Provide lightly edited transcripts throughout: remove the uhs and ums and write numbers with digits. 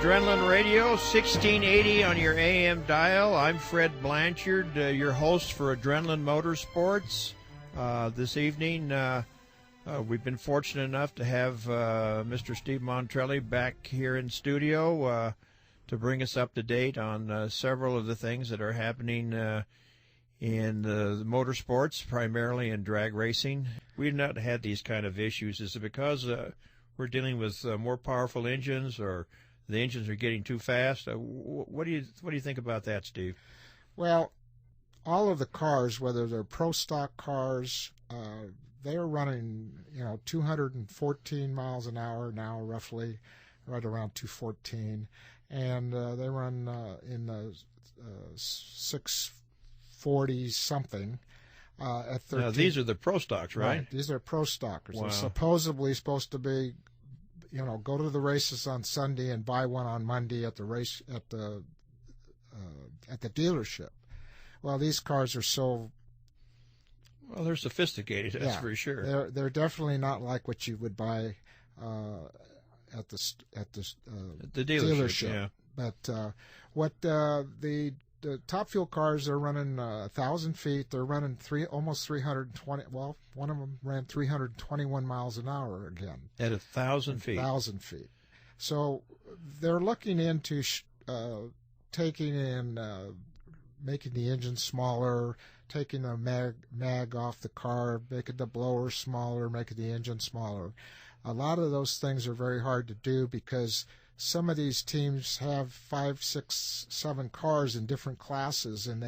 Adrenaline Radio, 1680 on your AM dial. I'm Fred Blanchard, your host for Adrenaline Motorsports. This evening, we've been fortunate enough to have Mr. Steve Montrelli back here in studio to bring us up to date on several of the things that are happening in the motorsports, primarily in drag racing. We've not had these kind of issues. Is it because we're dealing with more powerful engines, or the engines are getting too fast? What do you think about that, Steve? Well, all of the cars, whether they're pro stock cars, they're running 214 miles an hour now, roughly, right around 214, and they run in the 640 something. At 13. Now, these are the pro stocks, right? These are pro stockers. Wow. They're supposedly supposed to be, go to the races on Sunday and buy one on Monday at the race at the dealership. Well, these cars are so. Well, they're sophisticated, that's for sure. They're definitely not like what you would buy at the dealership. Yeah. But what the Top Fuel cars are running 1,000 feet. They're running almost 320. Well, one of them ran 321 miles an hour again. At 1,000 feet. 1,000 feet. So they're looking into taking in, making the engine smaller, taking the mag off the car, making the blower smaller, making the engine smaller. A lot of those things are very hard to do because some of these teams have 5, 6, 7 cars in different classes, and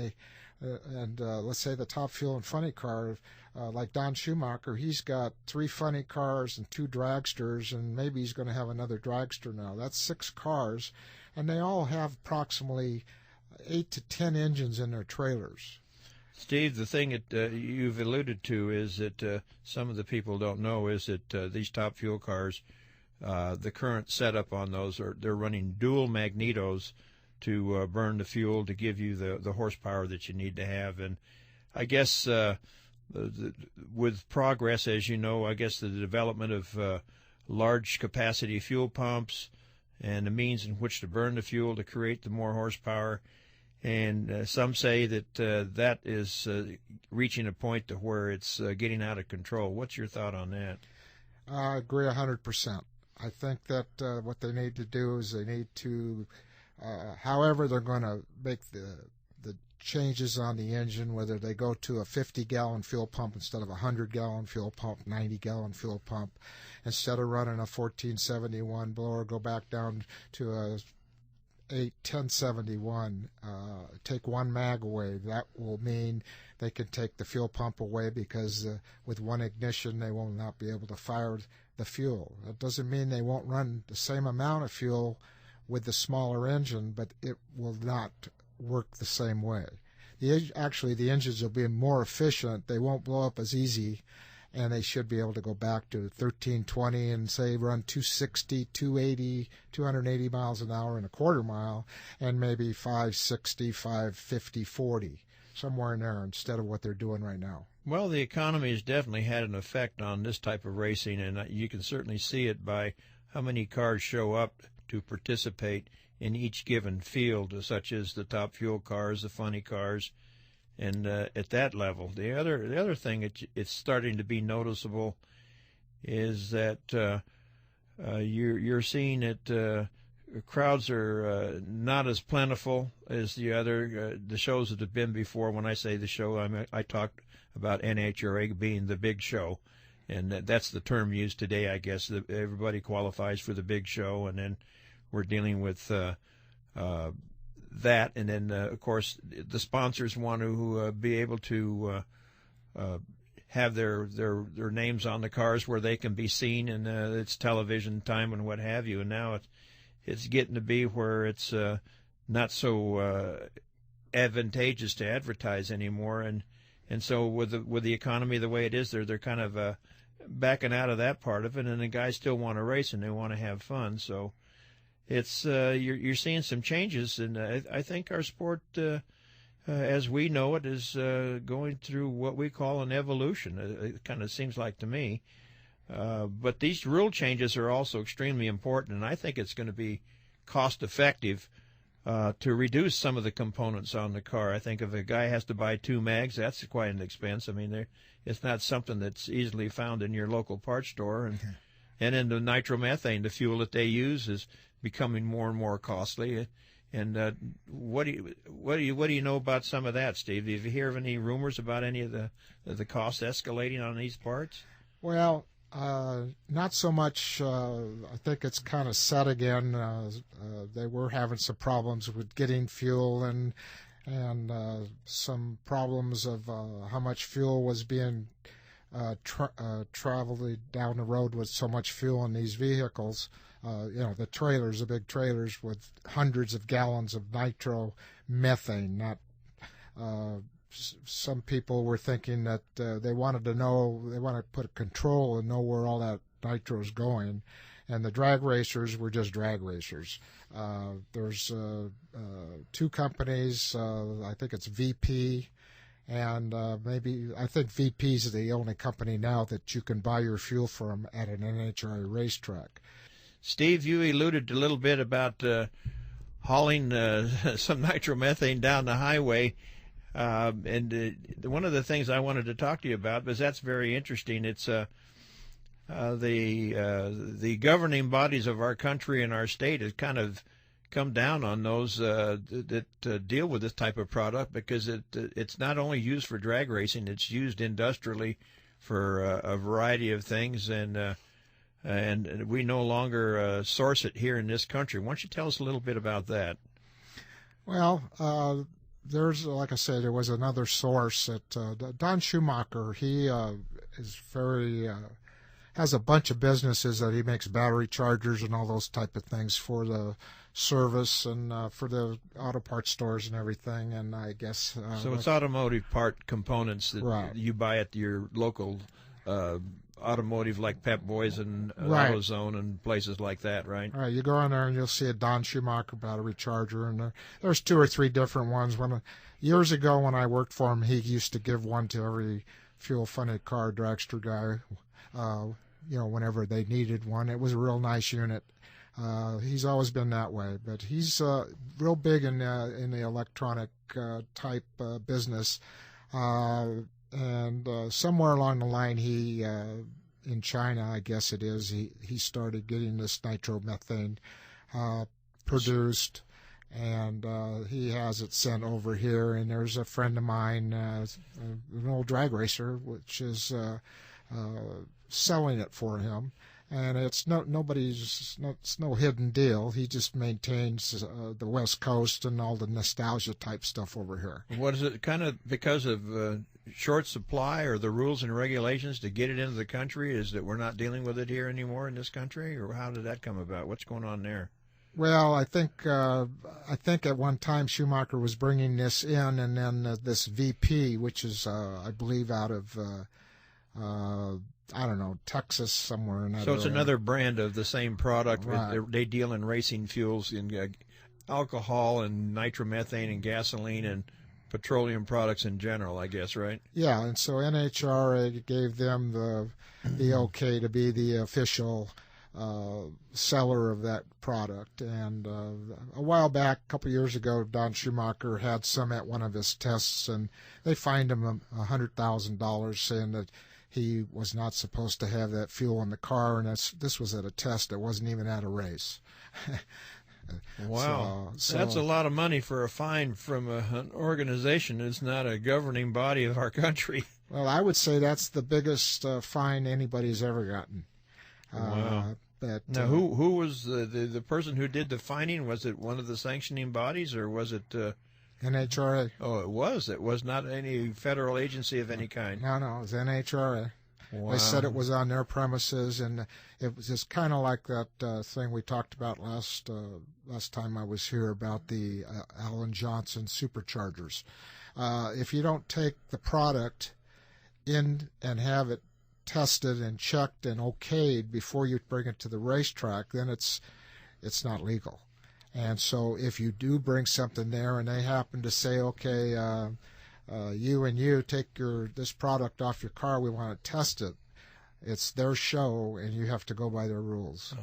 let's say the Top Fuel and funny car, like Don Schumacher, he's got 3 funny cars and 2 dragsters, and maybe he's going to have another dragster now. That's 6 cars, and they all have approximately 8 to 10 engines in their trailers. Steve, the thing that you've alluded to is that some of the people don't know is that these Top Fuel cars, the current setup on those they're running dual magnetos to burn the fuel to give you the horsepower that you need to have. And I guess with progress, as you know, I guess the development of large capacity fuel pumps and the means in which to burn the fuel to create the more horsepower. And some say that that is reaching a point to where it's getting out of control. What's your thought on that? I agree 100%. I think that what they need to do is they need to, however they're going to make the changes on the engine, whether they go to a 50-gallon fuel pump instead of a 100-gallon fuel pump, 90-gallon fuel pump, instead of running a 1471 blower, go back down to a 1071, take one mag away. That will mean they can take the fuel pump away because with one ignition they will not be able to fire the fuel. That doesn't mean they won't run the same amount of fuel with the smaller engine, but it will not work the same way. Actually, the engines will be more efficient. They won't blow up as easy, and they should be able to go back to 1320 and say run 260, 280, 280 miles an hour in a quarter mile, and maybe 560, 550, 40, somewhere in there instead of what they're doing right now. Well, the economy has definitely had an effect on this type of racing, and you can certainly see it by how many cars show up to participate in each given field, such as the Top Fuel cars, the funny cars, and at that level. The other thing it's starting to be noticeable is that you're seeing that crowds are not as plentiful as the shows that have been before. When I say the show, I talk about NHRA being the big show, and that's the term used today, I guess. Everybody qualifies for the big show, and then we're dealing with that, and then of course the sponsors want to be able to have their names on the cars where they can be seen, and it's television time and what have you. And now it's getting to be where it's not so advantageous to advertise anymore, and so with the economy the way it is, they're kind of backing out of that part of it, and the guys still want to race and they want to have fun. So it's you're seeing some changes, and I think our sport, as we know it, is going through what we call an evolution. It kind of seems like to me. But these rule changes are also extremely important, and I think it's going to be cost effective to reduce some of the components on the car. I think if a guy has to buy 2 mags, that's quite an expense. I mean, it's not something that's easily found in your local parts store. And then the nitromethane, the fuel that they use, is becoming more and more costly. And what do you know about some of that, Steve? Do you hear of any rumors about any of the costs escalating on these parts? Well, not so much. I think it's kind of set again. They were having some problems with getting fuel and some problems of how much fuel was being traveled down the road with so much fuel in these vehicles. The trailers, the big trailers with hundreds of gallons of nitromethane. Not some people were thinking that they want to put a control and know where all that nitro is going, and the drag racers were just drag racers. There's 2 companies. I think it's VP. And I think VP is the only company now that you can buy your fuel from at an NHRA racetrack. Steve, you alluded a little bit about hauling some nitromethane down the highway. And one of the things I wanted to talk to you about, because that's very interesting, it's the governing bodies of our country and our state has kind of come down on those that deal with this type of product, because it's not only used for drag racing, it's used industrially for a variety of things, and we no longer source it here in this country. Why don't you tell us a little bit about that? Well, there's, like I said, there was another source that Don Schumacher. He is very has a bunch of businesses that he makes battery chargers and all those type of things for the service and for the auto parts stores and everything. And I guess so it's automotive part components that right. you buy at your local automotive, like Pep Boys and right. AutoZone and places like that, right? All right, you go in there and you'll see a Don Schumacher battery charger, and there's 2 or 3 different ones. Years ago when I worked for him, he used to give one to every fuel-funded car dragster guy, whenever they needed one. It was a real nice unit. He's always been that way, but he's real big in the electronic type business. And somewhere along the line, he in China, I guess it is, he started getting this nitromethane produced, and he has it sent over here. And there's a friend of mine, an old drag racer, which is selling it for him. And it's no hidden deal. He just maintains the West Coast and all the nostalgia type stuff over here. What is it, kind of because of short supply or the rules and regulations to get it into the country? Is that we're not dealing with it here anymore in this country, or how did that come about? What's going on there? Well, I think at one time Schumacher was bringing this in, and then this VP, which is I believe out of I don't know, Texas somewhere in that So it's area. another brand of the same product. Right. They deal in racing fuels, in alcohol and nitromethane and gasoline and petroleum products in general, I guess, right? Yeah, and so NHRA gave them the okay to be the official seller of that product. And a while back, a couple years ago, Don Schumacher had some at one of his tests, and they fined him $100,000, saying that he was not supposed to have that fuel in the car, and this was at a test. It wasn't even at a race. Wow. So that's a lot of money for a fine from an organization that's not a governing body of our country. Well, I would say that's the biggest fine anybody's ever gotten. Wow. Now, who was the person who did the fining? Was it one of the sanctioning bodies, or was it NHRA? Oh, it was. It was not any federal agency of any kind. No, it was NHRA. Wow. They said it was on their premises, and it was just kind of like that thing we talked about last time I was here about the Alan Johnson superchargers. If you don't take the product in and have it tested and checked and okayed before you bring it to the racetrack, then it's not legal. And so if you do bring something there and they happen to say, okay, you take this product off your car, we want to test it, it's their show and you have to go by their rules.